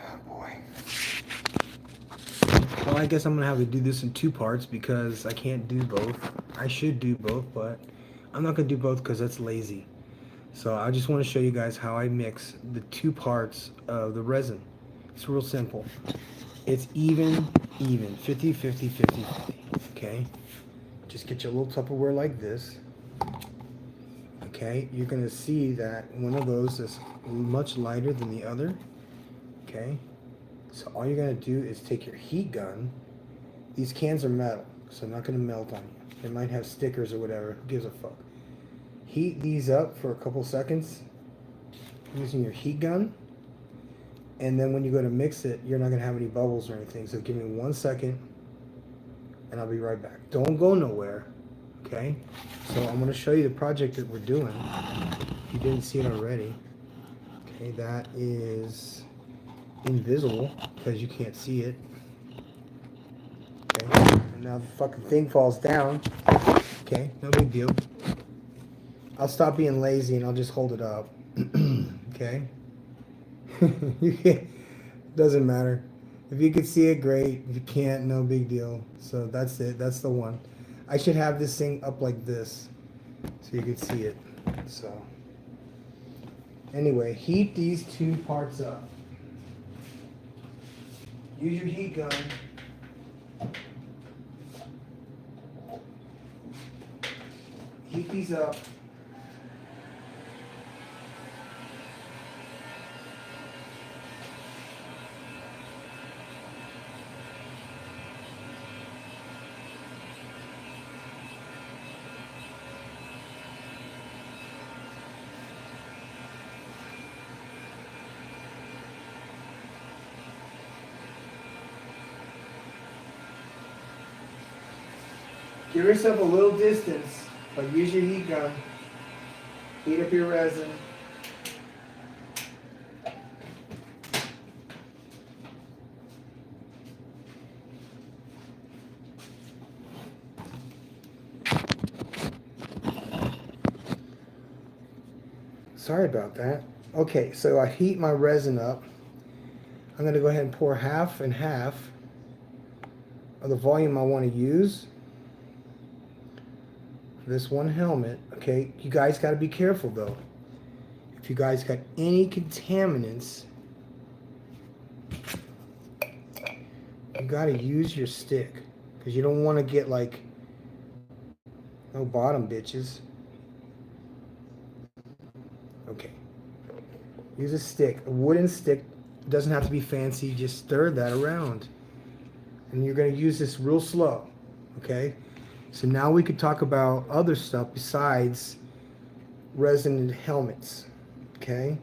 Oh boy. Well, I guess I'm gonna have to do this in two parts because I can't do both. I should do both, but I'm not gonna do both because that's lazy. So I just want to show you guys how I mix the two parts of the resin. It's real simple. It's even, 50, 50, 50, 50. Okay? Just get your little Tupperware like this. Okay? You're gonna see that one of those is much lighter than the other. Okay? So all you're gonna do is take your heat gun. These cans are metal, so I'm not gonna melt on you. They might have stickers or whatever. Who gives a fuck? Heat these up for a couple seconds using your heat gun, and then when you go to mix it, you're not gonna have any bubbles or anything. So give me 1 second, and I'll be right back. Don't go nowhere. Okay? So I'm gonna show you the project that we're doing. If you didn't see it already. Okay, that is invisible because you can't see it. Okay, and now the fucking thing falls down. Okay, no big deal. I'll stop being lazy and I'll just hold it up. Okay? You can't, doesn't matter. If you can see it, great. If you can't, no big deal. So that's it. That's the one. I should have this thing up like this so you can see it. So anyway, heat these two parts up. Use your heat gun. Heat these up. Give yourself a little distance, but use your heat gun. Heat up your resin. Sorry about that. Okay, so I heat my resin up. I'm going to go ahead and pour half and half of the volume I want to use. This one helmet. Okay, you guys got to be careful though. If you guys got any contaminants, you got to use your stick because you don't want to get like no bottom bitches. Okay, use a stick, a wooden stick. It doesn't have to be fancy. Just stir that around, and you're going to use this real slow. Okay. So now we could talk about other stuff besides resin and helmets. Okay?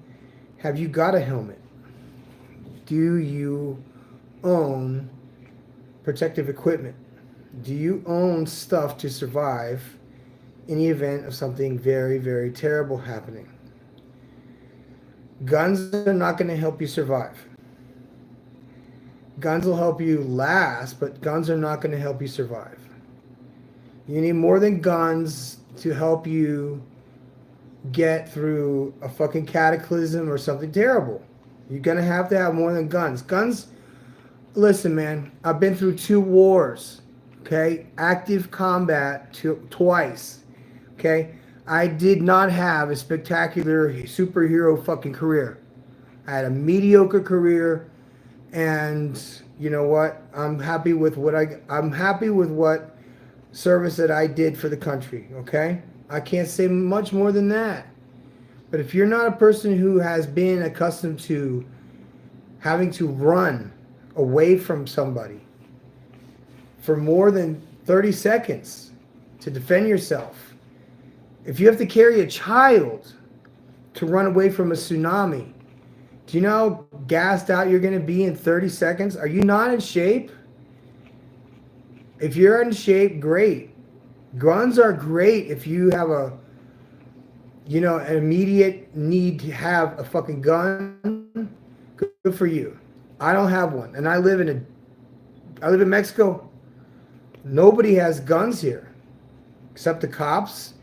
Have you got a helmet? Do you own protective equipment? Do you own stuff to survive in the event of something very, very terrible happening? Guns are not going to help you survive. Guns will help you last, but guns are not going to help you survive. You need more than guns to help you get through a fucking cataclysm or something terrible. You're going to have more than guns. Guns, listen, man, I've been through 2 wars, okay? Active combat twice, okay? I did not have a spectacular superhero fucking career. I had a mediocre career, and you know what? I'm happy with what service that I did for the country, okay? I can't say much more than that. But if you're not a person who has been accustomed to having to run away from somebody for more than 30 seconds to defend yourself, if you have to carry a child to run away from a tsunami, do you know how gassed out you're going to be in 30 seconds? Are you not in shape? If you're in shape, great. Guns are great if you have an immediate need to have a fucking gun. Good for you. I don't have one, and I live in Mexico. Nobody has guns here, except the cops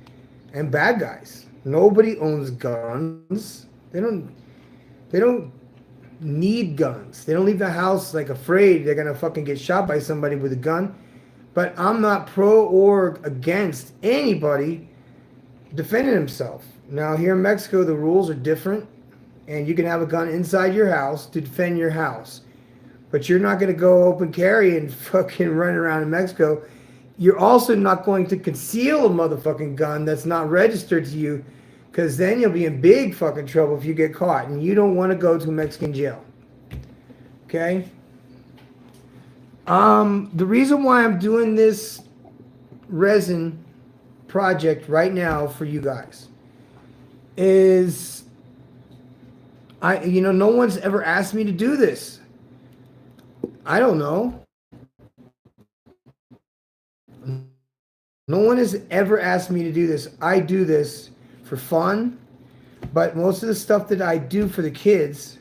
and bad guys. Nobody owns guns. They don't need guns. They don't leave the house like afraid they're gonna fucking get shot by somebody with a gun. But I'm not pro or against anybody defending himself. Now here in Mexico, the rules are different, and you can have a gun inside your house to defend your house. But you're not gonna go open carry and fucking run around in Mexico. You're also not going to conceal a motherfucking gun that's not registered to you, because then you'll be in big fucking trouble if you get caught, and you don't want to go to a Mexican jail. Okay? The reason why I'm doing this resin project right now for you guys is no one's ever asked me to do this. I don't know. No one has ever asked me to do this. I do this for fun, but most of the stuff that I do for the kids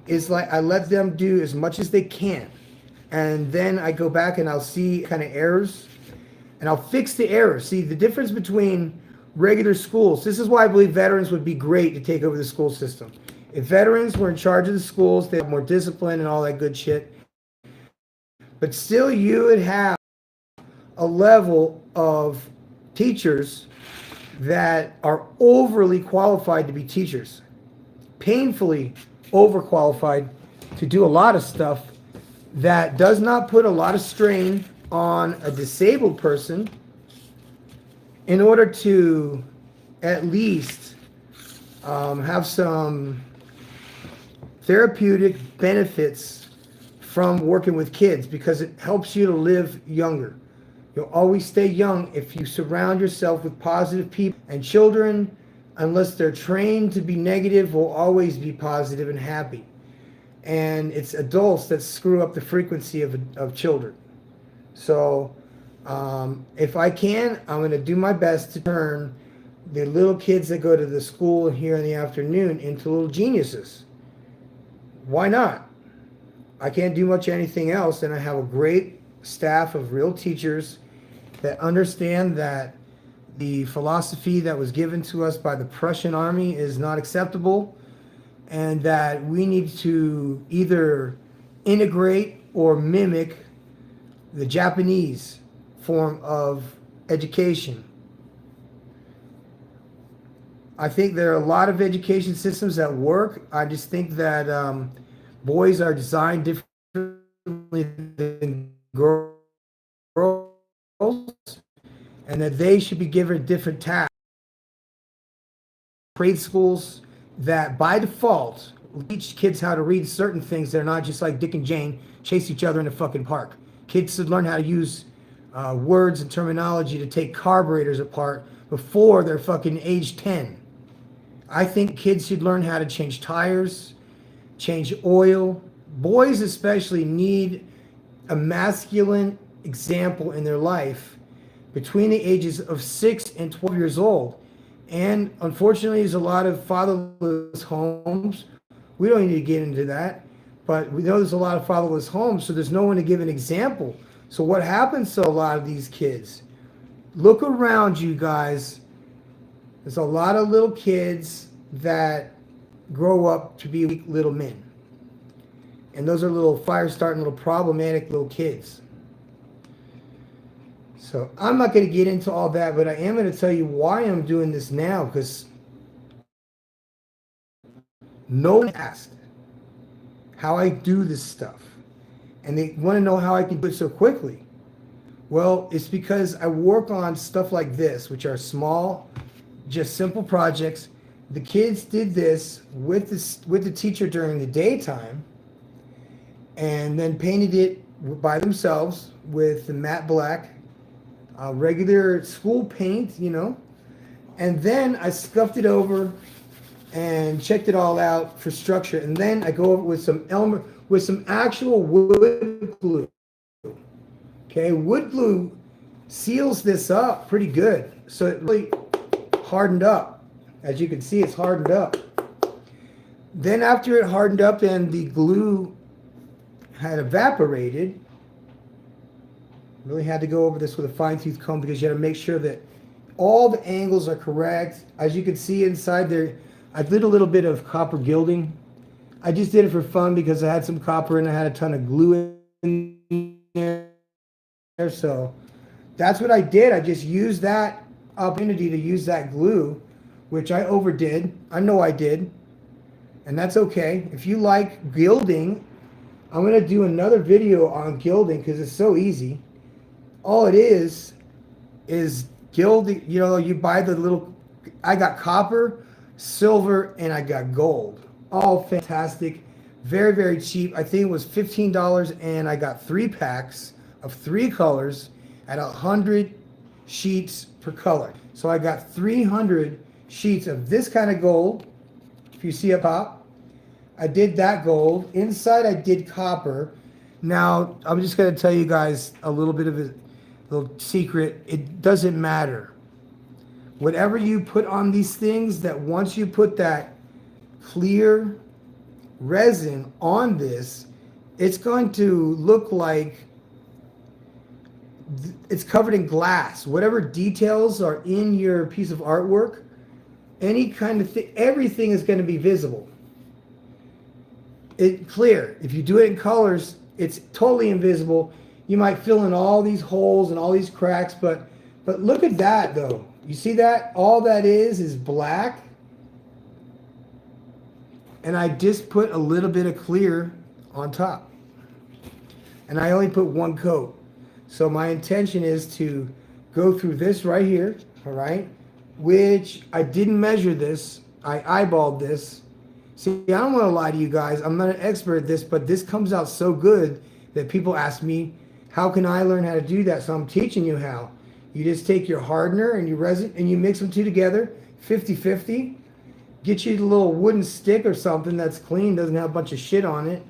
is like I let them do as much as they can, and then I go back and I'll see kind of errors, and I'll fix the errors. See the difference between regular schools. This is why I believe veterans would be great to take over the school system. If veterans were in charge of the schools, they have more discipline and all that good shit. But still, you would have a level of teachers that are overly qualified to be teachers, painfully overqualified to do a lot of stuff that does not put a lot of strain on a disabled person in order to at least have some therapeutic benefits from working with kids, because it helps you to live younger. You'll always stay young if you surround yourself with positive people. And children, unless they're trained to be negative, will always be positive and happy. And it's adults that screw up the frequency of children. So if I can, I'm going to do my best to turn the little kids that go to the school here in the afternoon into little geniuses. Why not? I can't do much anything else, and I have a great staff of real teachers that understand that the philosophy that was given to us by the Prussian army is not acceptable, and that we need to either integrate or mimic the Japanese form of education. I think there are a lot of education systems that work. I just think that boys are designed differently than girls, and that they should be given different tasks. Grade schools that by default teach kids how to read certain things. They're not just like Dick and Jane chase each other in the fucking park. Kids should learn how to use words and terminology to take carburetors apart before they're fucking age 10. I think kids should learn how to change tires, change oil. Boys especially need a masculine example in their life between the ages of 6 and 12 years old. And unfortunately, there's a lot of fatherless homes. We don't need to get into that, but we know there's a lot of fatherless homes, so there's no one to give an example. So what happens to a lot of these kids? Look around you guys. There's a lot of little kids that grow up to be weak little men. And those are little fire-starting, little problematic little kids. So I'm not going to get into all that, but I am going to tell you why I'm doing this now, because no one asked how I do this stuff. And they want to know how I can do it so quickly. Well, it's because I work on stuff like this, which are small, just simple projects. The kids did this with the teacher during the daytime, and then painted it by themselves with the matte black, regular school paint, and then I scuffed it over and checked it all out for structure, and then I go over with some actual wood glue. Okay, wood glue seals this up pretty good, so it really hardened up. As you can see, it's hardened up. Then after it hardened up and the glue had evaporated, really had to go over this with a fine-tooth comb, because you had to make sure that all the angles are correct. As you can see inside there, I did a little bit of copper gilding I just did it for fun because I had some copper and I had a ton of glue in there. So that's what I did. I just used that opportunity to use that glue, which I overdid. I know I did. And that's okay. If you like gilding, I'm going to do another video on gilding because it's so easy. All it is gilding. You know, you buy the little, I got copper, silver, and I got gold. All fantastic. Very, very cheap. I think it was $15 and I got 3 packs of 3 colors at 100 sheets per color. So I got 300 sheets of this kind of gold. If you see up top, I did that gold. Inside I did copper. Now, I'm just going to tell you guys a little bit of a little secret. It doesn't matter. Whatever you put on these things, that once you put that clear resin on this, it's going to look like it's covered in glass. Whatever details are in your piece of artwork, any kind of thing, everything is going to be visible. It clear. If you do it in colors, it's totally invisible. You might fill in all these holes and all these cracks, but look at that though. You see that? All that is black. And I just put a little bit of clear on top. And I only put 1 coat. So my intention is to go through this right here, all right? Which I didn't measure this. I eyeballed this. See, I don't want to lie to you guys. I'm not an expert at this, but this comes out so good that people ask me, how can I learn how to do that? So I'm teaching you how. You just take your hardener and your resin and you mix them two together, 50-50. Get you a little wooden stick or something that's clean, doesn't have a bunch of shit on it.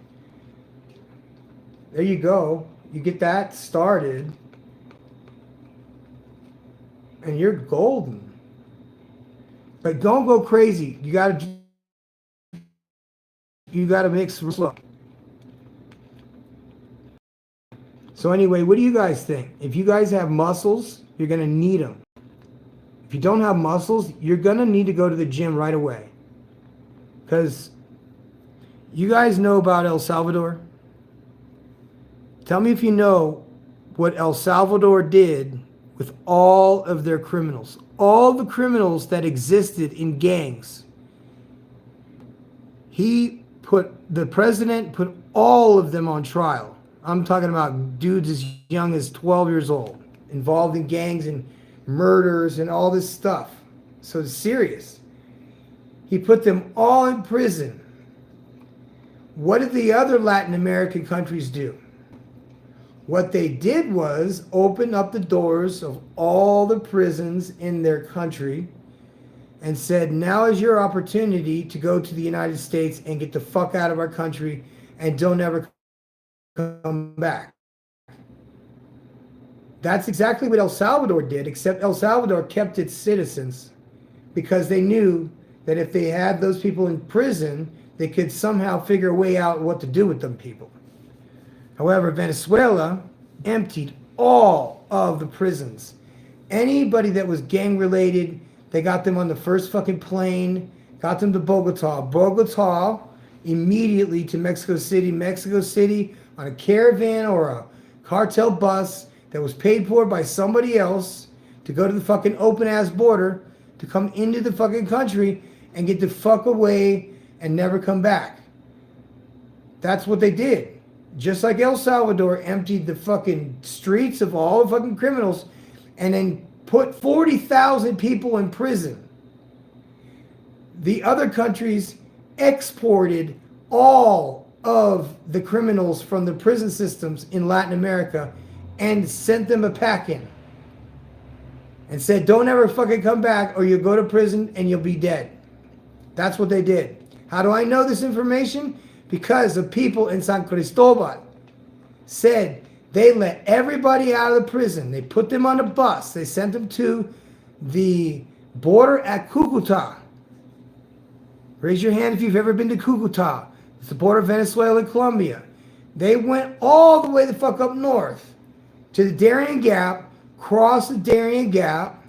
There you go. You get that started. And you're golden. But don't go crazy. You gotta mix slow. So anyway, what do you guys think? If you guys have muscles, you're going to need them. If you don't have muscles, you're going to need to go to the gym right away. Because you guys know about El Salvador? Tell me if you know what El Salvador did with all of their criminals. All the criminals that existed in gangs. The president put all of them on trial. I'm talking about dudes as young as 12 years old, involved in gangs and murders and all this stuff. So it's serious. He put them all in prison. What did the other Latin American countries do? What they did was open up the doors of all the prisons in their country and said, now is your opportunity to go to the United States and get the fuck out of our country and don't ever come back. That's exactly what El Salvador did, except El Salvador kept its citizens because they knew that if they had those people in prison, they could somehow figure a way out what to do with them people. However, Venezuela emptied all of the prisons. Anybody that was gang related, they got them on the first fucking plane, got them to Bogota. Bogota immediately to Mexico City. Mexico City on a caravan or a cartel bus that was paid for by somebody else to go to the fucking open ass border to come into the fucking country and get the fuck away and never come back. That's what they did. Just like El Salvador emptied the fucking streets of all the fucking criminals and then put 40,000 people in prison. The other countries exported all of the criminals from the prison systems in Latin America and sent them a packing and said, don't ever fucking come back or you'll go to prison and you'll be dead. That's what they did. How do I know this information? Because the people in San Cristobal said they let everybody out of the prison. They put them on a bus. They sent them to the border at Cucuta. Raise your hand if you've ever been to Cucuta. It's the border of Venezuela and Colombia. They went all the way the fuck up north to the Darien Gap, crossed the Darien Gap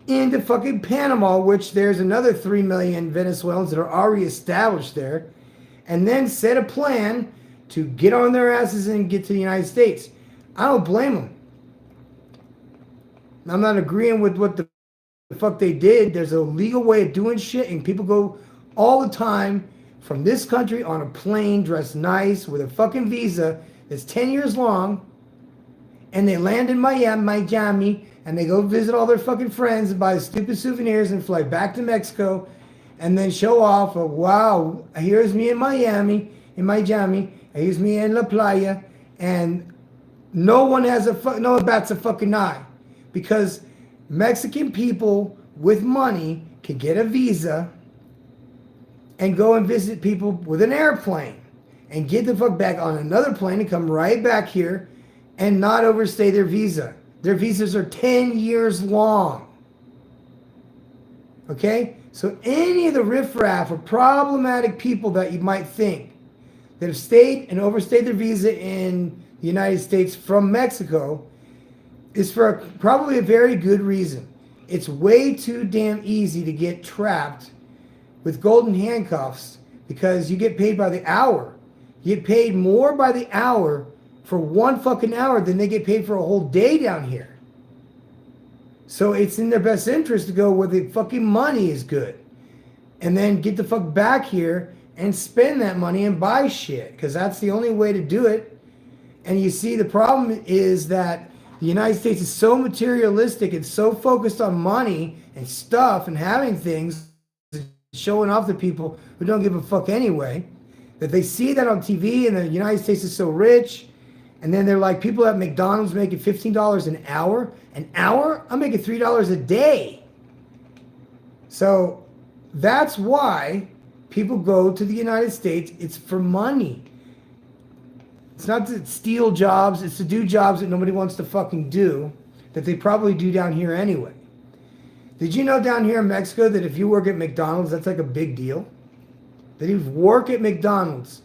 into fucking Panama, which there's another 3 million Venezuelans that are already established there. and then set a plan to get on their asses and get to the United States. I don't blame them. I'm not agreeing with what the fuck they did. There's a legal way of doing shit, and people go all the time from this country on a plane dressed nice with a fucking visa that's 10 years long, and they land in Miami, and they go visit all their fucking friends and buy stupid souvenirs and fly back to Mexico, and then show off of, wow, here's me in Miami, here's me in La Playa, and no one bats a fucking eye, because Mexican people with money can get a visa and go and visit people with an airplane and get the fuck back on another plane and come right back here and not overstay their visa. Their visas are 10 years long. Okay? So any of the riffraff or problematic people that you might think that have stayed and overstayed their visa in the United States from Mexico is for probably a very good reason. It's way too damn easy to get trapped with golden handcuffs because you get paid by the hour. You get paid more by the hour for one fucking hour than they get paid for a whole day down here. So it's in their best interest to go where the fucking money is good. And then get the fuck back here and spend that money and buy shit. Because that's the only way to do it. And you see, the problem is that the United States is so materialistic and so focused on money and stuff and having things, showing off to people who don't give a fuck anyway, that they see that on TV and the United States is so rich. And then they're like, people at McDonald's making $15 an hour. An hour? I'm making $3 a day. So that's why people go to the United States. It's for money. It's not to steal jobs. It's to do jobs that nobody wants to fucking do, that they probably do down here anyway. Did you know down here in Mexico that if you work at McDonald's, that's like a big deal? That if you work at McDonald's,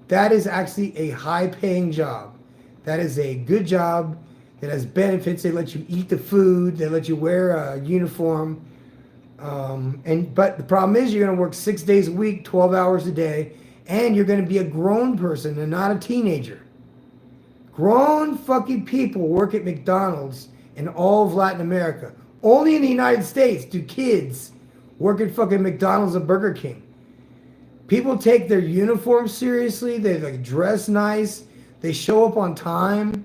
that is actually a high-paying job. That is a good job. It has benefits. They let you eat the food. They let you wear a uniform. But the problem is you're going to work 6 days a week, 12 hours a day, and you're going to be a grown person and not a teenager. Grown fucking people work at McDonald's in all of Latin America. Only in the United States do kids work at fucking McDonald's and Burger King. People take their uniform seriously. They like dress nice. They show up on time.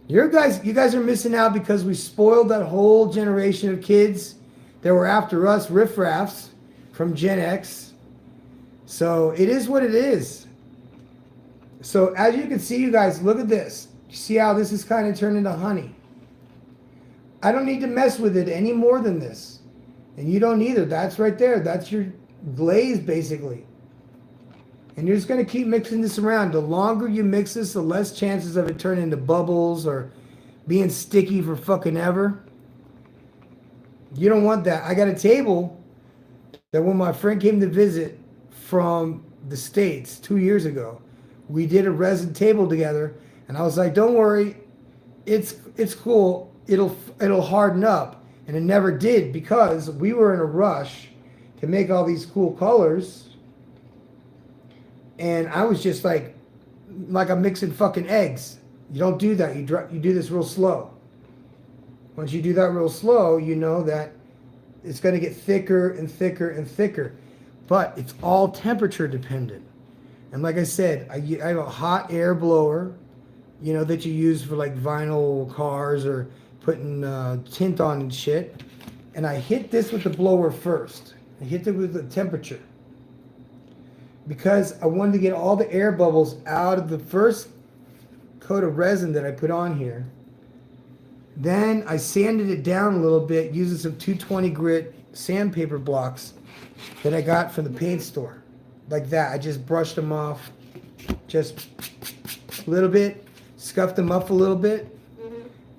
You guys are missing out because we spoiled that whole generation of kids that were after us, riffraffs from Gen X. So it is what it is. So as you can see, you guys, look at this. You see how this is kind of turned into honey? I don't need to mess with it any more than this. And you don't either. That's right there. That's your glaze, basically. And you're just going to keep mixing this around. The longer you mix this, the less chances of it turning into bubbles or being sticky for fucking ever. You don't want that. I got a table that when my friend came to visit from the States 2 years ago, we did a resin table together, and I was like, don't worry, it's cool, it'll harden up. And it never did, because we were in a rush to make all these cool colors, and I was just like I'm mixing fucking eggs. You don't do that. You do this real slow. Once you do that real slow, you know that it's going to get thicker and thicker and thicker. But it's all temperature dependent. And like I said, I have a hot air blower, you know, that you use for like vinyl cars or putting tint on and shit. And I hit this with the blower first. I hit it with the temperature, because I wanted to get all the air bubbles out of the first coat of resin that I put on here. Then I sanded it down a little bit using some 220 grit sandpaper blocks that I got from the paint store. Like that. I just brushed them off just a little bit, scuffed them up a little bit.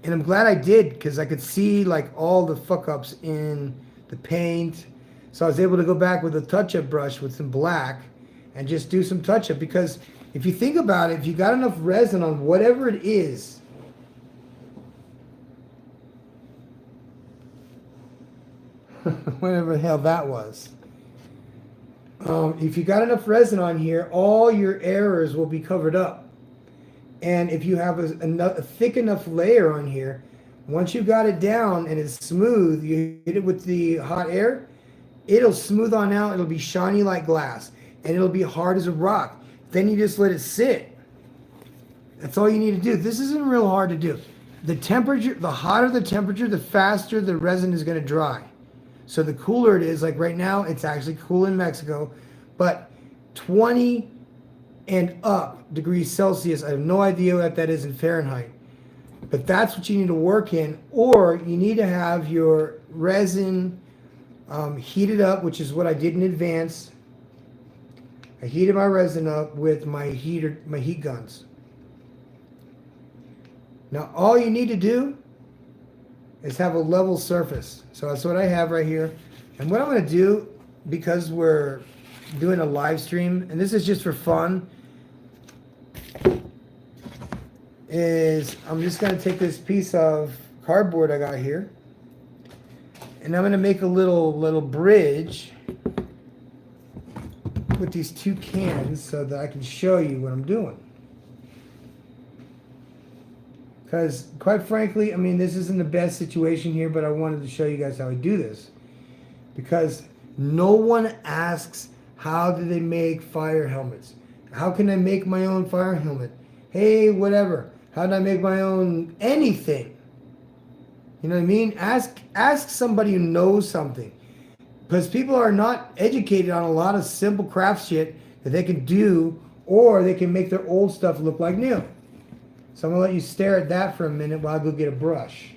And I'm glad I did, because I could see like all the fuck ups in the paint. So I was able to go back with a touch-up brush with some black and just do some touch-up, because if you think about it, if you got enough resin on whatever it is, whatever the hell that was. If you got enough resin on here, all your errors will be covered up. And if you have a thick enough layer on here, once you got it down and it's smooth, you hit it with the hot air, it'll smooth on out. It'll be shiny like glass, and it'll be hard as a rock. Then you just let it sit. That's all you need to do. This isn't real hard to do. The temperature, the hotter the temperature, the faster the resin is going to dry. So the cooler it is, like right now, it's actually cool in Mexico, but 20 and up degrees Celsius, I have no idea what that is in Fahrenheit, but that's what you need to work in. Or you need to have your resin heated up, which is what I did in advance. I heated my resin up with my heat guns. Now all you need to do is have a level surface. So that's what I have right here. And what I'm going to do, because we're doing a live stream, and this is just for fun, is I'm just going to take this piece of cardboard I got here, and I'm going to make a little bridge with these two cans so that I can show you what I'm doing. Because quite frankly, I mean, this isn't the best situation here, but I wanted to show you guys how I do this. Because no one asks, how do they make fire helmets? How can I make my own fire helmet? Hey, whatever. How do I make my own anything? You know what I mean? Ask somebody who knows something. Because people are not educated on a lot of simple craft shit that they can do, or they can make their old stuff look like new. So I'm going to let you stare at that for a minute while I go get a brush.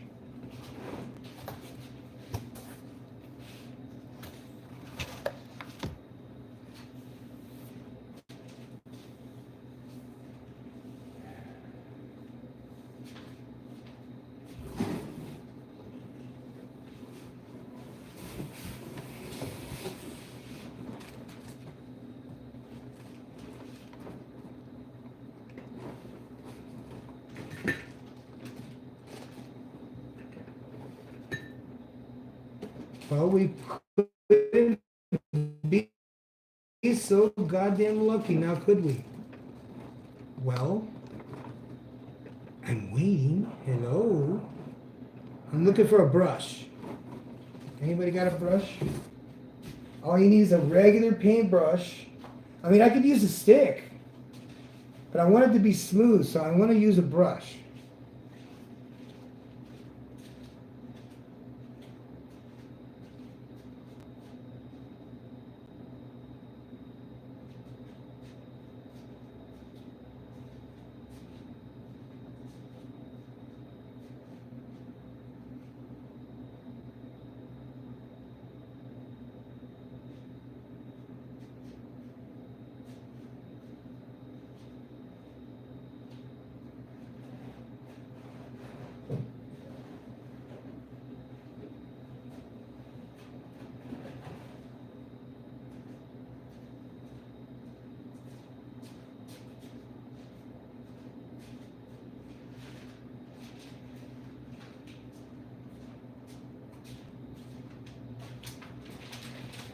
Well, we couldn't be so goddamn lucky now, could we? Well, I'm waiting. Hello? I'm looking for a brush. Anybody got a brush? All you need is a regular paintbrush. I mean, I could use a stick, but I want it to be smooth, so I want to use a brush.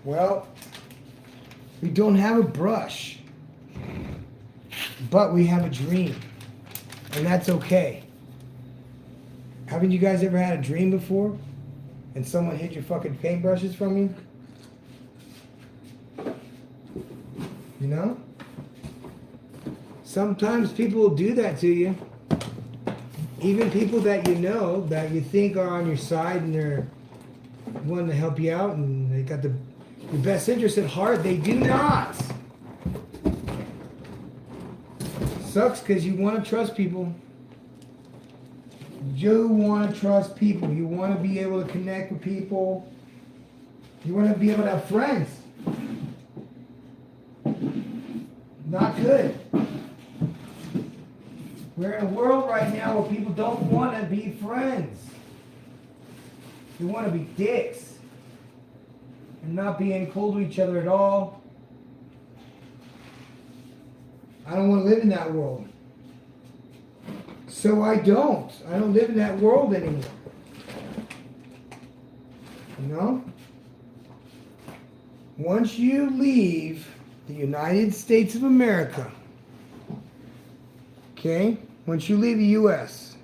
Well, we don't have a brush, but we have a dream, and that's okay. Haven't you guys ever had a dream before, and someone hid your fucking paintbrushes from you? You know? Sometimes people will do that to you. Even people that you know, that you think are on your side, and they're wanting to help you out, and they got your best interest at heart, they do not. Sucks because you want to trust people. You want to trust people. You want to be able to connect with people. You want to be able to have friends. Not good. We're in a world right now where people don't want to be friends. They want to be dicks. And not being cool to each other at all. I don't want to live in that world. So I don't live in that world anymore. You know? Once you leave the United States of America, okay? Once you leave the U.S.,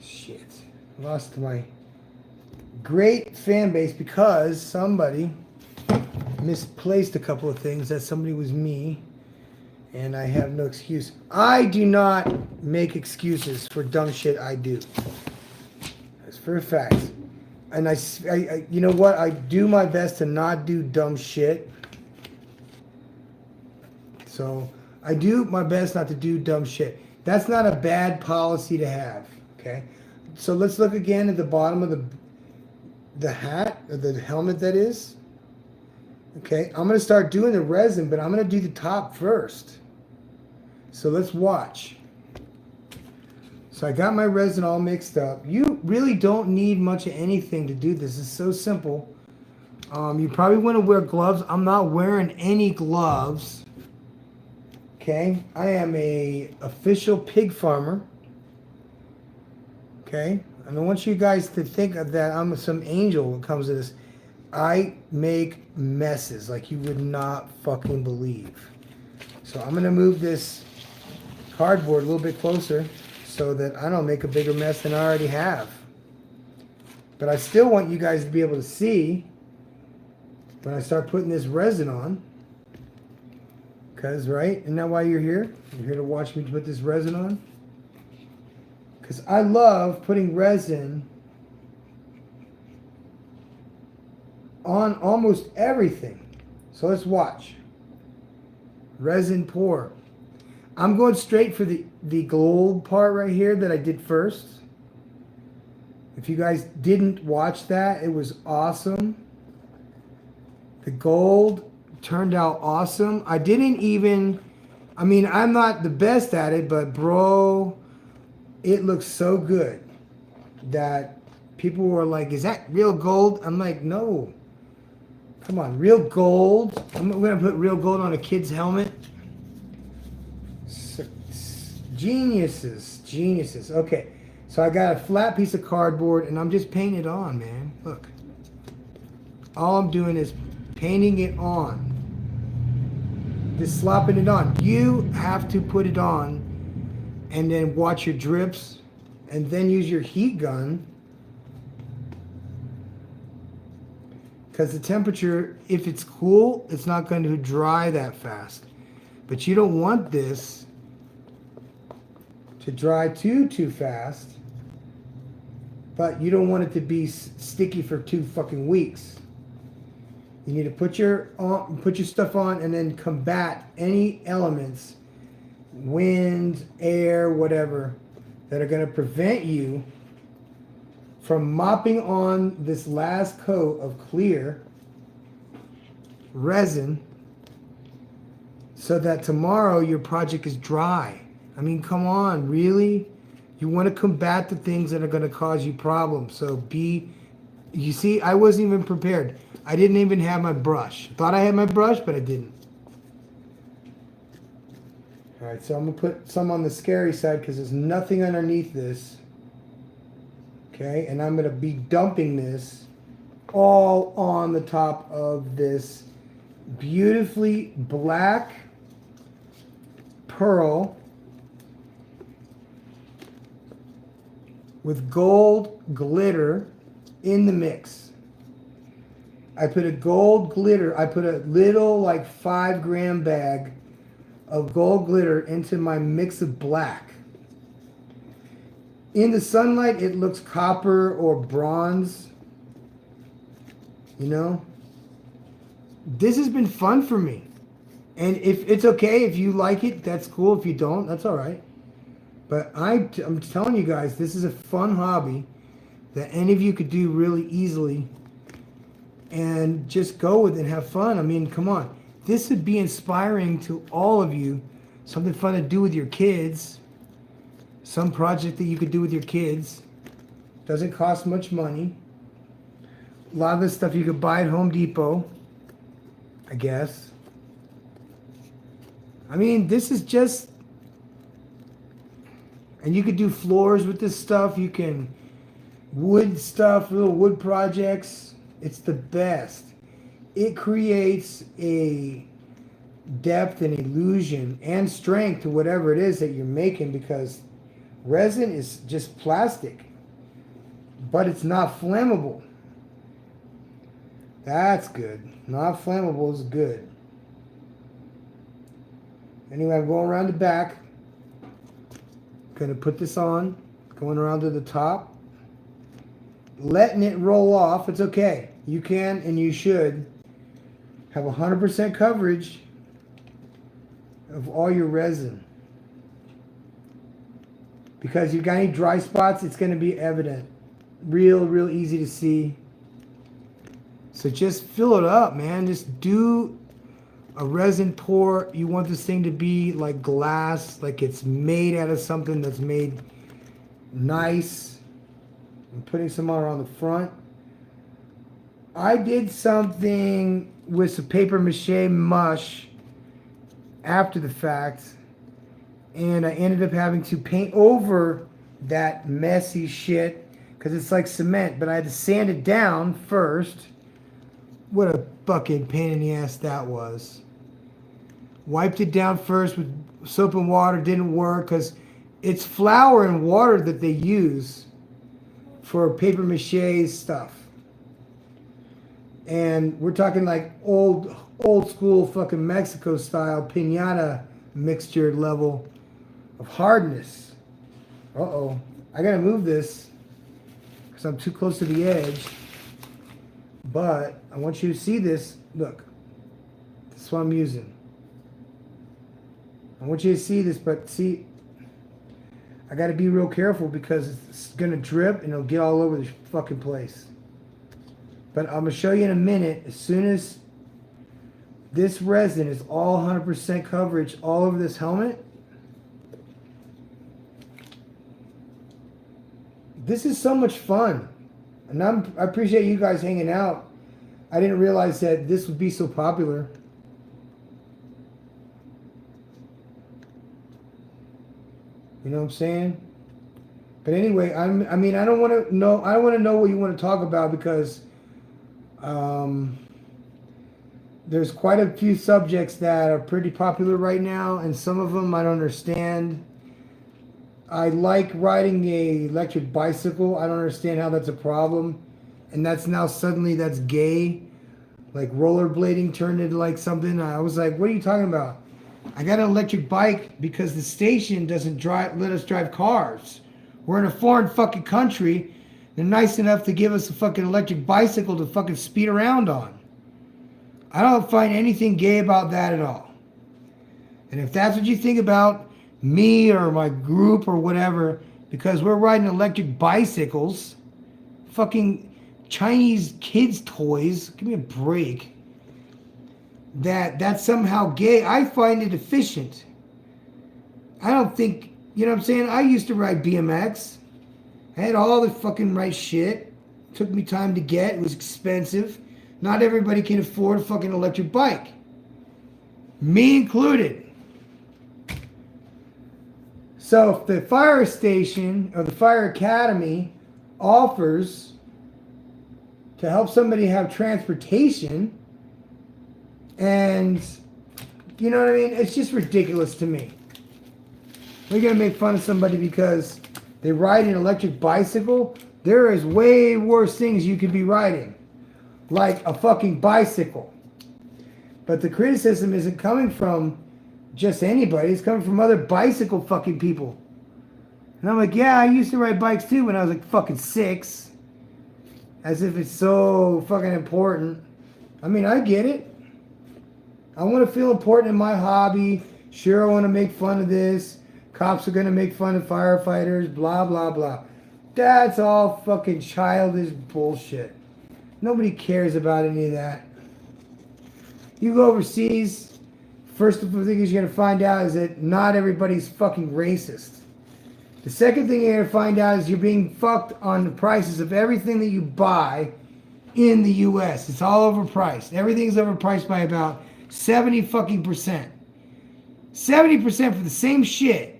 shit, I lost my great fan base because somebody misplaced a couple of things. That somebody was me, and I have no excuse. I do not make excuses for dumb shit I do. That's for a fact. And I, you know what? I do my best to not do dumb shit. So I do my best not to do dumb shit. That's not a bad policy to have. Okay. So let's look again at the bottom of the hat, or the helmet that is. Okay. I'm going to start doing the resin, but I'm going to do the top first. So let's watch. So I got my resin all mixed up. You really don't need much of anything to do this. It's so simple. You probably want to wear gloves. I'm not wearing any gloves. Okay. I am a official pig farmer. Okay. I don't want you guys to think that I'm some angel when it comes to this. I make messes like you would not fucking believe. So I'm going to move this cardboard a little bit closer, so that I don't make a bigger mess than I already have. But I still want you guys to be able to see when I start putting this resin on. Because, right? Isn't that why you're here? You're here to watch me put this resin on? Because I love putting resin on almost everything. So let's watch. Resin pour. I'm going straight for the gold part right here that I did first. If you guys didn't watch that, it was awesome. The gold turned out awesome. I didn't even, I mean, I'm not the best at it, but bro, it looks so good that people were like, is that real gold? I'm like, no. Come on, real gold. I'm going to put real gold on a kid's helmet. Geniuses, geniuses. Okay, so I got a flat piece of cardboard and I'm just painting it on, man. Look. All I'm doing is painting it on. Just slopping it on. You have to put it on and then watch your drips and then use your heat gun. Because the temperature, if it's cool, it's not going to dry that fast. But you don't want this to dry too fast, but you don't want it to be sticky for 2 fucking weeks. You need to put your stuff on and then combat any elements, wind, air, whatever, that are going to prevent you from mopping on this last coat of clear resin so that tomorrow your project is dry. I mean, come on, really? You want to combat the things that are going to cause you problems. So you see, I wasn't even prepared. I didn't even have my brush. Thought I had my brush, but I didn't. All right, so I'm going to put some on the scary side because there's nothing underneath this. Okay, and I'm going to be dumping this all on the top of this beautifully black pearl with gold glitter in the mix. I put a gold glitter, I put a little like 5-gram bag of gold glitter into my mix of black. In the sunlight, it looks copper or bronze. You know? This has been fun for me. And if it's okay, if you like it, that's cool. If you don't, that's all right. But I'm telling you guys, this is a fun hobby that any of you could do really easily and just go with it and have fun. I mean, come on. This would be inspiring to all of you. Something fun to do with your kids. Some project that you could do with your kids. Doesn't cost much money. A lot of this stuff you could buy at Home Depot, I guess. I mean, this is just... And you could do floors with this stuff. You can wood stuff, little wood projects. It's the best. it creates a depth and illusion and strength to whatever it is that you're making, because resin is just plastic, but it's not flammable. That's good. Not flammable is good. Anyway, I'm going around the back. Gonna put this on, going around to the top, letting it roll off. It's okay. You can and you should have 100% coverage of all your resin. Because you got any dry spots, it's going to be evident. Real easy to see. So just fill it up, man. Just do a resin pour. You want this thing to be like glass, like it's made out of something that's made nice. I'm putting some on around the front. I did something with some paper mache mush after the fact, and I ended up having to paint over that messy shit because it's like cement, but I had to sand it down first. What a fucking pain in the ass that was. Wiped it down first with soap and water. Didn't work because it's flour and water that they use for paper mache stuff. And we're talking like old school fucking Mexico style piñata mixture level of hardness. Uh-oh. I gotta move this because I'm too close to the edge. But I want you to see this. Look. This is what I'm using. I want you to see this, but see, I gotta be real careful because it's gonna drip and it'll get all over the fucking place. But I'm gonna show you in a minute, as soon as this resin is all 100% coverage all over this helmet. This is so much fun. And I appreciate you guys hanging out. I didn't realize that this would be so popular. You know what I'm saying? But anyway, I don't want to know. I want to know what you want to talk about because there's quite a few subjects that are pretty popular right now, and some of them I don't understand. I like riding a electric bicycle. I don't understand how that's a problem, and that's now suddenly that's gay. Like rollerblading turned into like something. I was like, what are you talking about? I got an electric bike because the station doesn't let us drive cars. We're in a foreign fucking country. They're nice enough to give us a fucking electric bicycle to fucking speed around on. I don't find anything gay about that at all. And if that's what you think about me or my group or whatever, because we're riding electric bicycles, fucking Chinese kids' toys, give me a break, that's somehow gay, I find it efficient. I don't think, you know what I'm saying? I used to ride BMX. I had all the fucking right shit. It took me time to get. It was expensive. Not everybody can afford a fucking electric bike. Me included. So if the fire station or the fire academy offers to help somebody have transportation, and you know what I mean? It's just ridiculous to me. We're going to make fun of somebody because they ride an electric bicycle. There is way worse things you could be riding. Like a fucking bicycle. But the criticism isn't coming from just anybody. It's coming from other bicycle fucking people. And I'm like, yeah, I used to ride bikes too when I was like fucking 6. As if it's so fucking important. I mean, I get it. I want to feel important in my hobby. Sure, I want to make fun of this. Cops are going to make fun of firefighters, blah, blah, blah. That's all fucking childish bullshit. Nobody cares about any of that. You go overseas, first of all, the thing you're going to find out is that not everybody's fucking racist. The second thing you're going to find out is you're being fucked on the prices of everything that you buy in the U.S. It's all overpriced. Everything's overpriced by about 70 fucking percent. 70% for the same shit.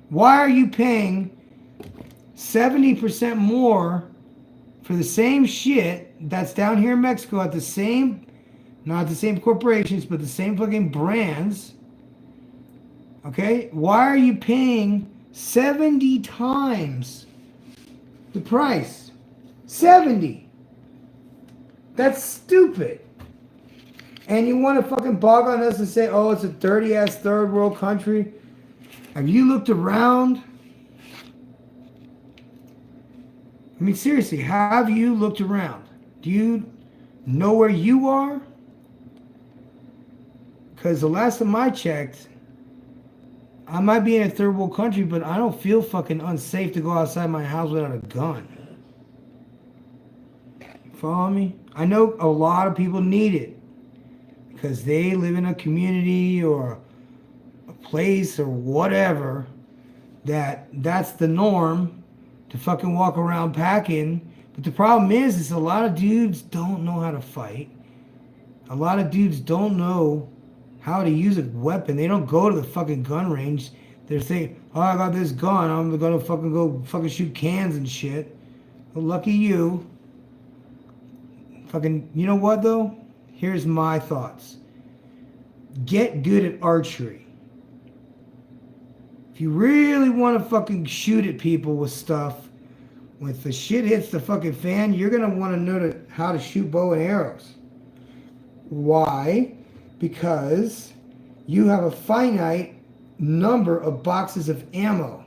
Why are you paying 70% more for the same shit that's down here in Mexico at the same Not the same corporations, but the same fucking brands. Okay? Why are you paying 70 times the price? 70. That's stupid. And you want to fucking bog on us and say, oh, it's a dirty ass third world country. Have you looked around? I mean, seriously, have you looked around? Do you know where you are? Because the last time I checked, I might be in a third world country, but I don't feel fucking unsafe to go outside my house without a gun. Follow me? I know a lot of people need it because they live in a community or a place or whatever that's the norm to fucking walk around packing. But the problem is a lot of dudes don't know how to fight. A lot of dudes don't know how to use a weapon. They don't go to the fucking gun range. They're saying, oh, I got this gun. I'm gonna fucking go fucking shoot cans and shit. Well, lucky you. Fucking, you know what though? Here's my thoughts. Get good at archery. If you really want to fucking shoot at people with stuff, when the shit hits the fucking fan, you're gonna want to know how to shoot bow and arrows. Why? Because you have a finite number of boxes of ammo.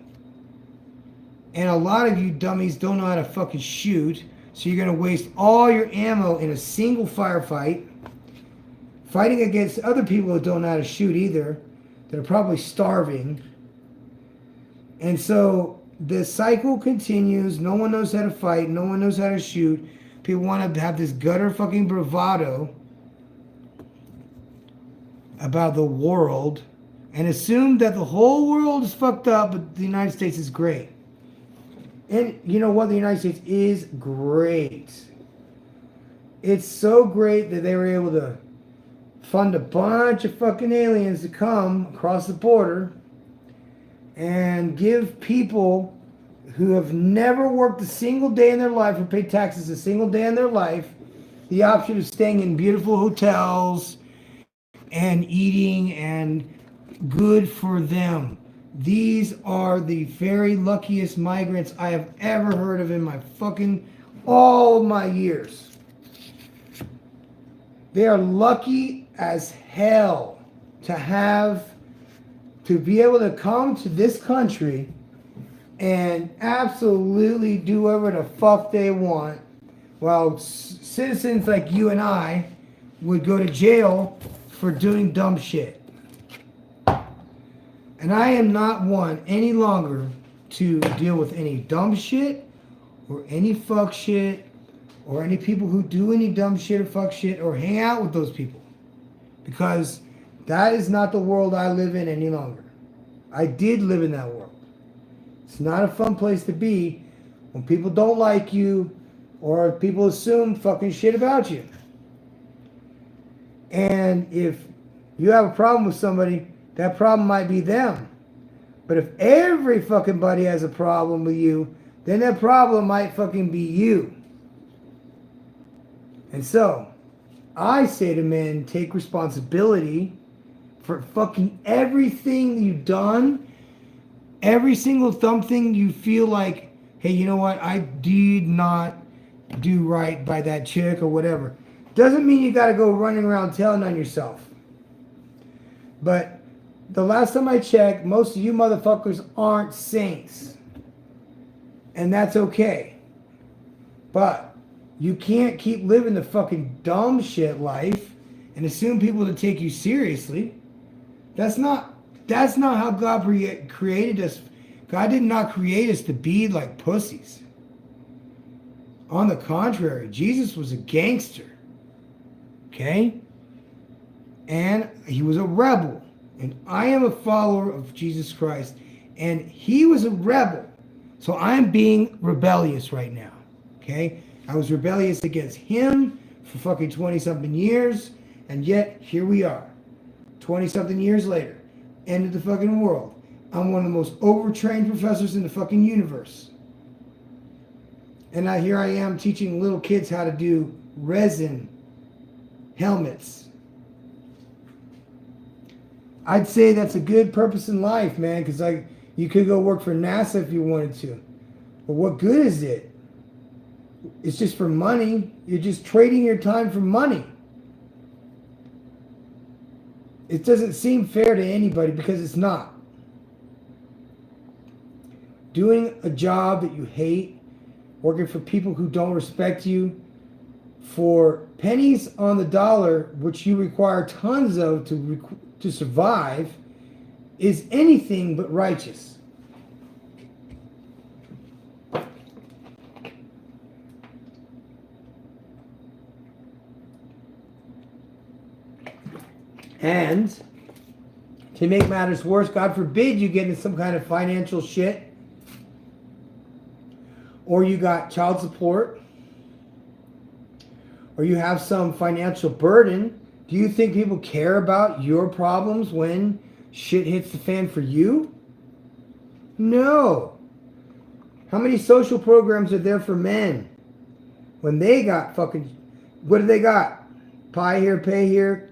And a lot of you dummies don't know how to fucking shoot, so you're going to waste all your ammo in a single firefight, fighting against other people who don't know how to shoot either. They're probably starving. And so the cycle continues. No one knows how to fight. No one knows how to shoot. People want to have this gutter fucking bravado about the world and assume that the whole world is fucked up, but the United States is great. And you know what? The United States is great. It's so great that they were able to fund a bunch of fucking aliens to come across the border and give people who have never worked a single day in their life or paid taxes a single day in their life the option of staying in beautiful hotels and eating, and good for them. These are the very luckiest migrants I have ever heard of in my fucking all of my years. They are lucky as hell to be able to come to this country and absolutely do whatever the fuck they want, while citizens like you and I would go to jail for doing dumb shit. And I am not one any longer to deal with any dumb shit or any fuck shit or any people who do any dumb shit or fuck shit or hang out with those people. Because that is not the world I live in any longer. I did live in that world. It's not a fun place to be when people don't like you or people assume fucking shit about you. And if you have a problem with somebody, that problem might be them. But if every fucking buddy has a problem with you, then that problem might fucking be you. And so, I say to men, take responsibility for fucking everything you've done, every single thing you feel like, hey, you know what, I did not do right by that chick or whatever. Doesn't mean you gotta go running around telling on yourself. But the last time I checked, most of you motherfuckers aren't saints. And that's okay. But you can't keep living the fucking dumb shit life and assume people to take you seriously. That's not how God created us. God did not create us to be like pussies. On the contrary, Jesus was a gangster. Okay? And he was a rebel. And I am a follower of Jesus Christ. And he was a rebel. So I'm being rebellious right now. Okay? I was rebellious against him for fucking 20-something years. And yet, here we are. 20-something years later. End of the fucking world. I'm one of the most overtrained professors in the fucking universe. And here I am teaching little kids how to do resin helmets I'd say that's a good purpose in life, man, because like you could go work for NASA if you wanted to. But what good is it? It's just for money. You're just trading your time for money. It doesn't seem fair to anybody because it's not. Doing a job that you hate, working for people who don't respect you, for pennies on the dollar, which you require tons of to survive, is anything but righteous. And to make matters worse, God forbid you get into some kind of financial shit, or you got child support, or you have some financial burden. Do you think people care about your problems when shit hits the fan for you? No. How many social programs are there for men when they got fucking, what do they got? Pie here, pay here,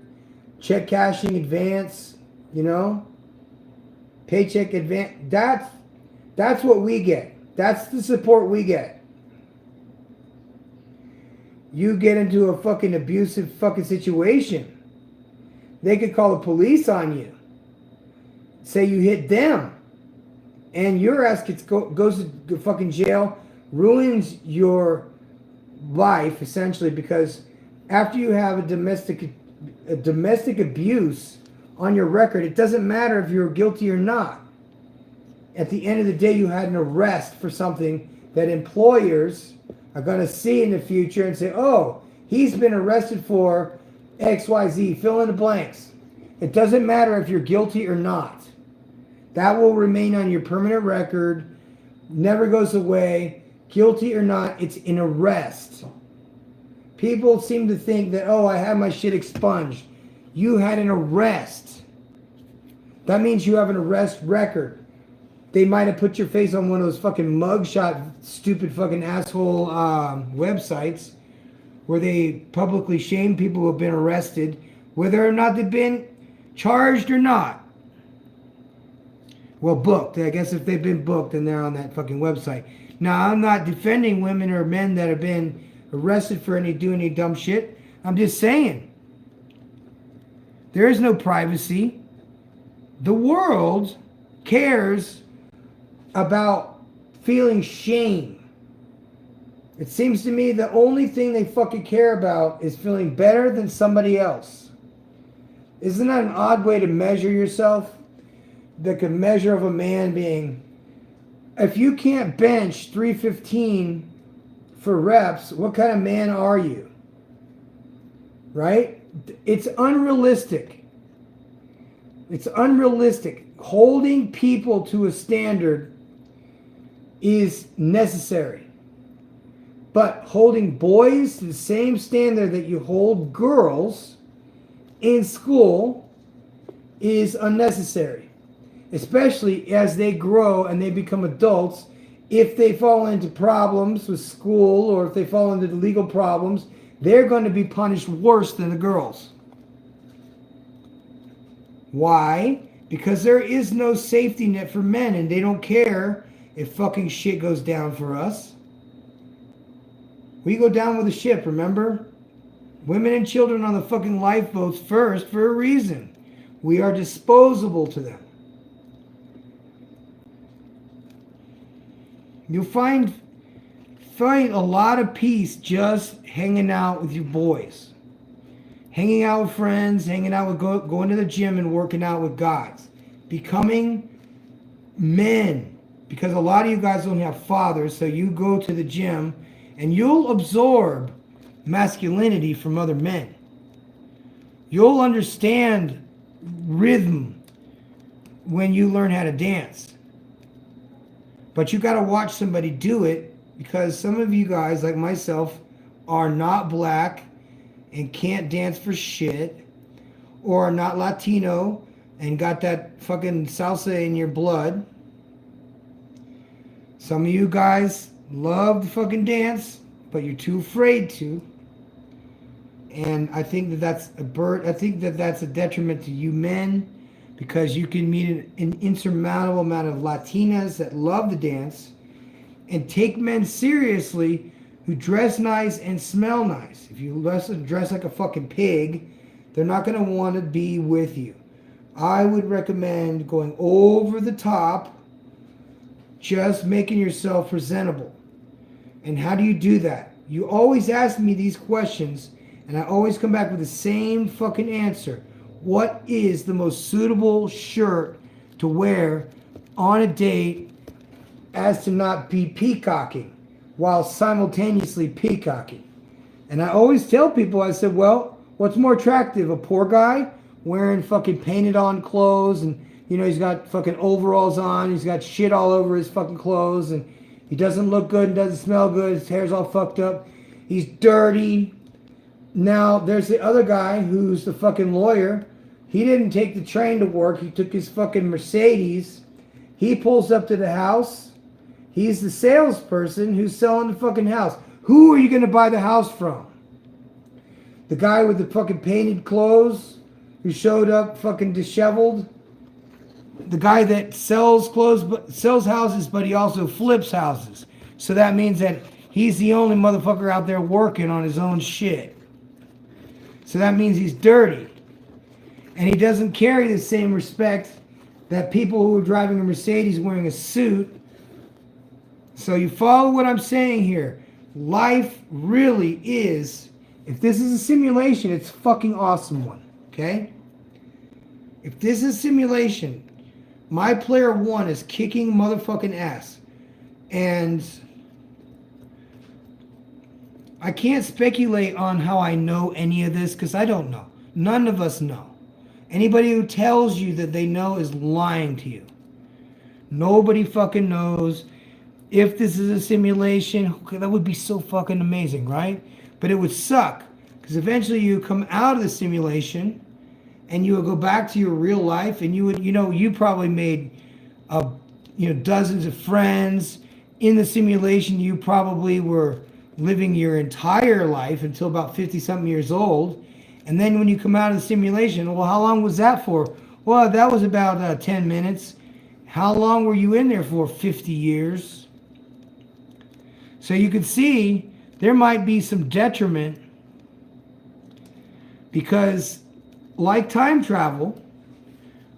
check cashing advance, you know? Paycheck advance. That's what we get. That's the support we get. You get into a fucking abusive fucking situation, they could call the police on you. Say you hit them. And your ass goes to fucking jail, ruins your life, essentially, because after you have a domestic abuse on your record, it doesn't matter if you're guilty or not. At the end of the day, you had an arrest for something that employers are going to see in the future and say, oh, he's been arrested for XYZ, fill in the blanks. It doesn't matter if you're guilty or not. That will remain on your permanent record, never goes away. Guilty or not, it's an arrest. People seem to think that, oh, I had my shit expunged. You had an arrest. That means you have an arrest record. They might have put your face on one of those fucking mugshot, stupid fucking asshole websites where they publicly shame people who have been arrested, whether or not they've been charged or not. Well, booked. I guess if they've been booked, then they're on that fucking website. Now, I'm not defending women or men that have been arrested for doing any dumb shit. I'm just saying. There is no privacy. The world cares about feeling shame. It seems to me the only thing they fucking care about is feeling better than somebody else. Isn't that an odd way to measure yourself? The measure of a man being, if you can't bench 315 for reps, what kind of man are you? Right? It's unrealistic. It's unrealistic. Holding people to a standard is necessary. But holding boys to the same standard that you hold girls in school is unnecessary. Especially as they grow and they become adults. If they fall into problems with school or if they fall into legal problems, they're going to be punished worse than the girls. Why? Because there is no safety net for men and they don't care if fucking shit goes down for us. We go down with the ship, remember? Women and children on the fucking lifeboats first for a reason. We are disposable to them. You'll find a lot of peace just hanging out with your boys. Hanging out with friends, hanging out with going to the gym and working out with guys. Becoming men. Because a lot of you guys don't have fathers, so you go to the gym and you'll absorb masculinity from other men. You'll understand rhythm when you learn how to dance. But you got to watch somebody do it because some of you guys, like myself, are not black and can't dance for shit, or are not Latino and got that fucking salsa in your blood. Some of you guys love to fucking dance, but you're too afraid to. And I think that that's a detriment to you men because you can meet an insurmountable amount of Latinas that love the dance and take men seriously who dress nice and smell nice. If you dress like a fucking pig, they're not going to want to be with you. I would recommend going over the top, just making yourself presentable. And how do you do that? You always ask me these questions, and I always come back with the same fucking answer. What is the most suitable shirt to wear on a date as to not be peacocking while simultaneously peacocking? And I always tell people, I said, well, what's more attractive? A poor guy wearing fucking painted on clothes and, you know, he's got fucking overalls on, he's got shit all over his fucking clothes, and he doesn't look good and doesn't smell good, his hair's all fucked up, he's dirty. Now, there's the other guy who's the fucking lawyer. He didn't take the train to work. He took his fucking Mercedes. He pulls up to the house. He's the salesperson who's selling the fucking house. Who are you going to buy the house from? The guy with the fucking painted clothes who showed up fucking disheveled? The guy that sells houses, but he also flips houses. So that means that he's the only motherfucker out there working on his own shit. So that means he's dirty. And he doesn't carry the same respect that people who are driving a Mercedes wearing a suit. So you follow what I'm saying here. Life really is, if this is a simulation, it's a fucking awesome one. Okay? If this is a simulation, my player one is kicking motherfucking ass. And I can't speculate on how I know any of this because I don't know. None of us know. Anybody who tells you that they know is lying to you. Nobody fucking knows. If this is a simulation, okay, that would be so fucking amazing, right? But it would suck because eventually you come out of the simulation and you would go back to your real life and you would, you know, you probably made, dozens of friends. In the simulation, you probably were living your entire life until about 50-something years old. And then when you come out of the simulation, well, how long was that for? Well, that was about 10 minutes. How long were you in there for? 50 years. So you can see there might be some detriment because like time travel,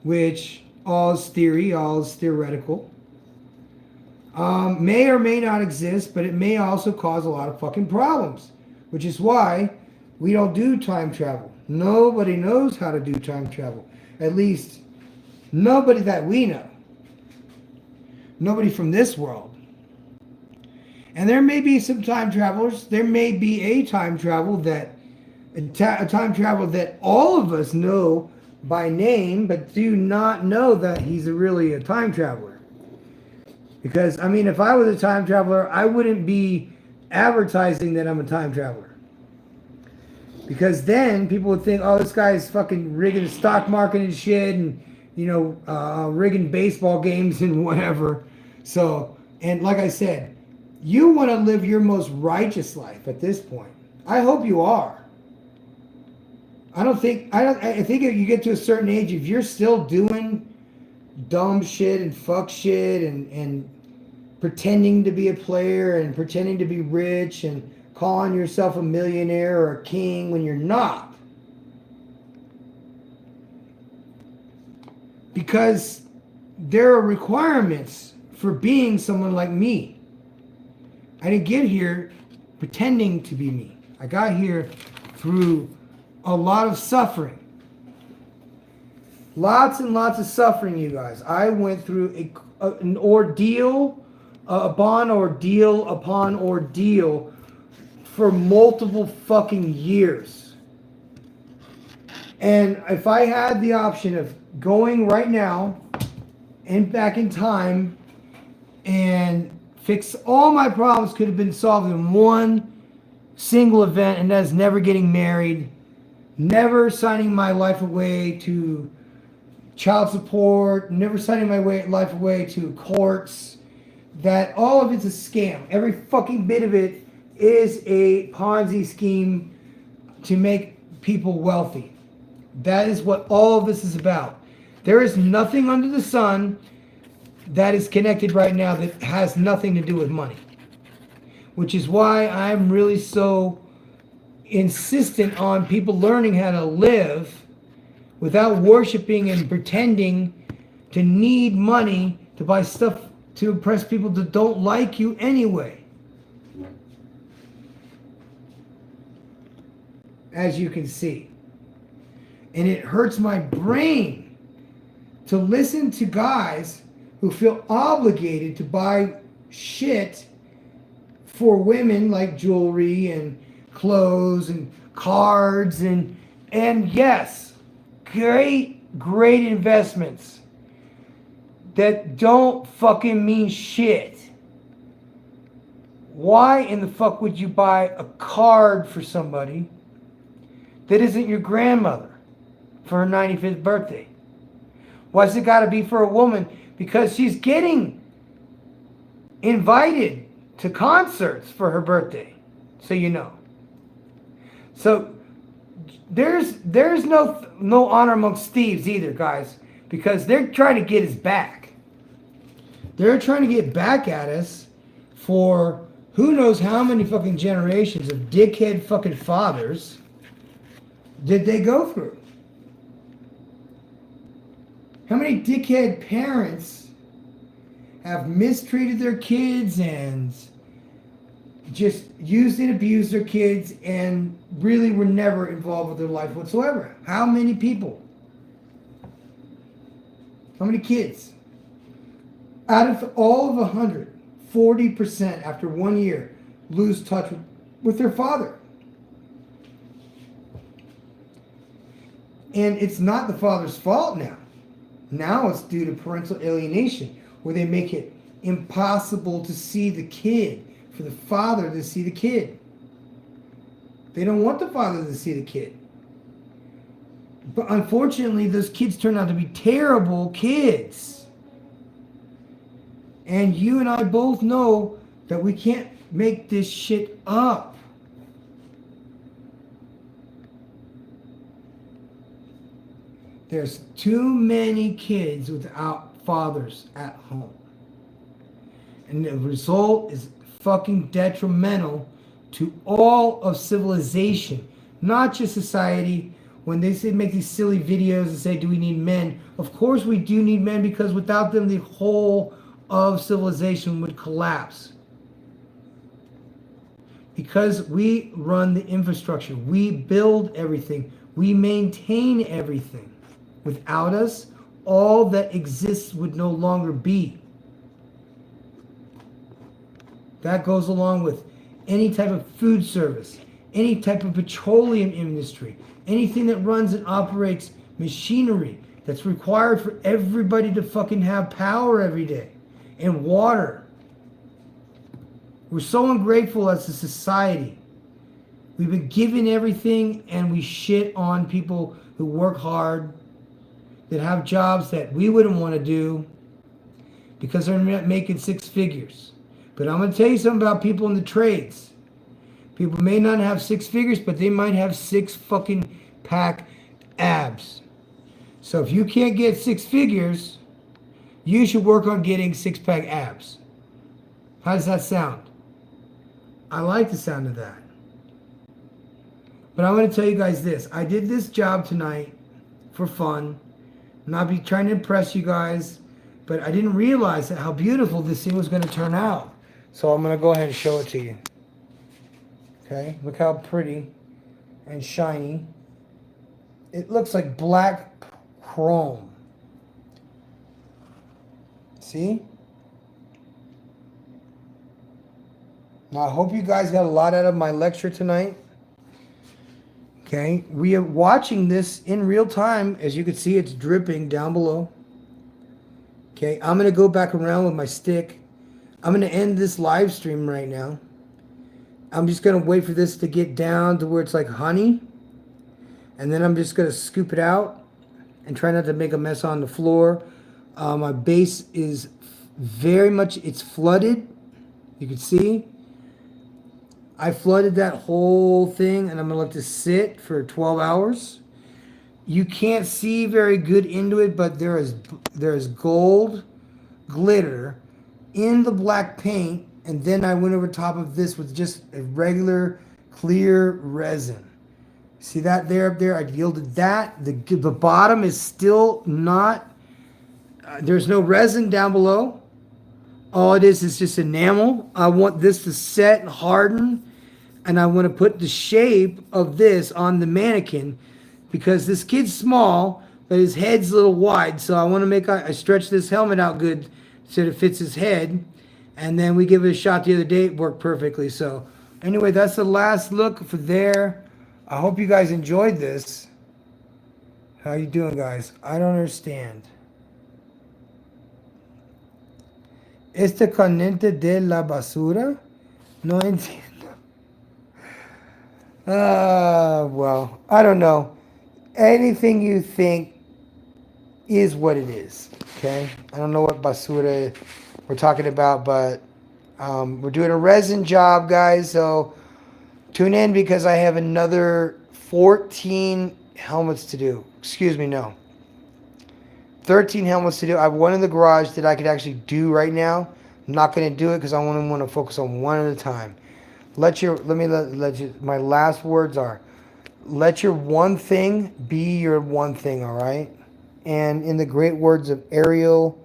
which all is theory, all is theoretical, may or may not exist, but it may also cause a lot of fucking problems, which is why we don't do time travel. Nobody knows how to do time travel. At least, nobody that we know. Nobody from this world. And there may be some time travelers. There may be a time travel that all of us know by name, but do not know that he's really a time traveler. Because, I mean, if I was a time traveler, I wouldn't be advertising that I'm a time traveler. Because then people would think, oh, this guy's fucking rigging the stock market and shit and, rigging baseball games and whatever. So, and like I said, you want to live your most righteous life at this point. I hope you are. I think if you get to a certain age, if you're still doing dumb shit and fuck shit and pretending to be a player and pretending to be rich and calling yourself a millionaire or a king when you're not. Because there are requirements for being someone like me. I didn't get here pretending to be me. I got here through a lot of suffering. Lots and lots of suffering, you guys. I went through an ordeal upon ordeal upon ordeal for multiple fucking years. And if I had the option of going right now and back in time and fix all my problems could have been solved in one single event, and that's never getting married, never signing my life away to child support, never signing my life away to courts, that all of it's a scam. Every fucking bit of it is a Ponzi scheme to make people wealthy. That is what all of this is about. There is nothing under the sun that is connected right now that has nothing to do with money. Which is why I'm really so insistent on people learning how to live without worshiping and pretending to need money to buy stuff to impress people that don't like you anyway. As you can see. And it hurts my brain to listen to guys who feel obligated to buy shit for women, like jewelry and clothes and cards and yes, great investments that don't fucking mean shit. Why in the fuck would you buy a card for somebody that isn't your grandmother for her 95th birthday? Why's it got to be for a woman? Because she's getting invited to concerts for her birthday, so you know. So there's no honor amongst thieves either, guys, because they're trying to get us back. They're trying to get back at us for who knows how many fucking generations of dickhead fucking fathers did they go through. How many dickhead parents have mistreated their kids and just used and abused their kids and really were never involved with their life whatsoever? How many people? How many kids? Out of all of 100, 40% after 1 year lose touch with their father. And it's not the father's fault now. Now it's due to parental alienation, where they make it impossible to see the kid, for the father to see the kid. They don't want the father to see the kid. But unfortunately, those kids turn out to be terrible kids. And you and I both know that we can't make this shit up. There's too many kids without fathers at home. And the result is fucking detrimental to all of civilization, not just society. When they say make these silly videos and say, do we need men? Of course we do need men, because without them, the whole of civilization would collapse. Because we run the infrastructure, we build everything, we maintain everything. Without us, all that exists would no longer be. That goes along with any type of food service, any type of petroleum industry, anything that runs and operates machinery that's required for everybody to fucking have power every day, and water. We're so ungrateful as a society. We've been given everything, and we shit on people who work hard, that have jobs that we wouldn't want to do because they're not making six figures. But I'm going to tell you something about people in the trades. People may not have six figures, but they might have six fucking pack abs. So if you can't get six figures, you should work on getting six-pack abs. How does that sound? I like the sound of that. But I'm going to tell you guys this. I did this job tonight for fun. Not be trying to impress you guys, but I didn't realize that how beautiful this thing was going to turn out. So I'm going to go ahead and show it to you. Okay, look how pretty and shiny. It looks like black chrome. See? Now I hope you guys got a lot out of my lecture tonight. Okay, we are watching this in real time. As you can see, it's dripping down below. Okay, I'm going to go back around with my stick. I'm going to end this live stream right now. I'm just going to wait for this to get down to where it's like honey. And then I'm just going to scoop it out and try not to make a mess on the floor. My base is very much, it's flooded. You can see. I flooded that whole thing, and I'm going to let this sit for 12 hours. You can't see very good into it, but there is gold glitter in the black paint, and then I went over top of this with just a regular clear resin. See that there up there? I yielded that. The bottom is still not. There's no resin down below. All it is just enamel. I want this to set and harden, and I want to put the shape of this on the mannequin because this kid's small, but his head's a little wide. So I want to I stretch this helmet out good so it fits his head. And then we give it a shot the other day. It worked perfectly. So anyway, that's the last look for there. I hope you guys enjoyed this. How you doing, guys? I don't understand. Este caliente de la basura? No entiendo. Well, I don't know. Anything you think is what it is, okay? I don't know what basura we're talking about, but we're doing a resin job, guys, so tune in because I have another 14 helmets to do. Excuse me, no. 13 helmets to do. I have one in the garage that I could actually do right now. I'm not going to do it because I want to focus on one at a time. Let you, my last words are, let your one thing be your one thing, all right? And in the great words of Ariel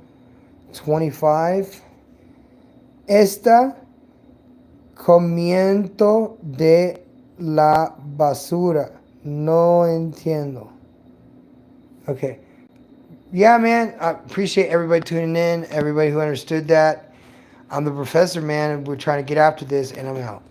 25, esta comiendo de la basura. No entiendo. Okay. Yeah, man, I appreciate everybody tuning in, everybody who understood that. I'm the professor, man, and we're trying to get after this, and I'm out.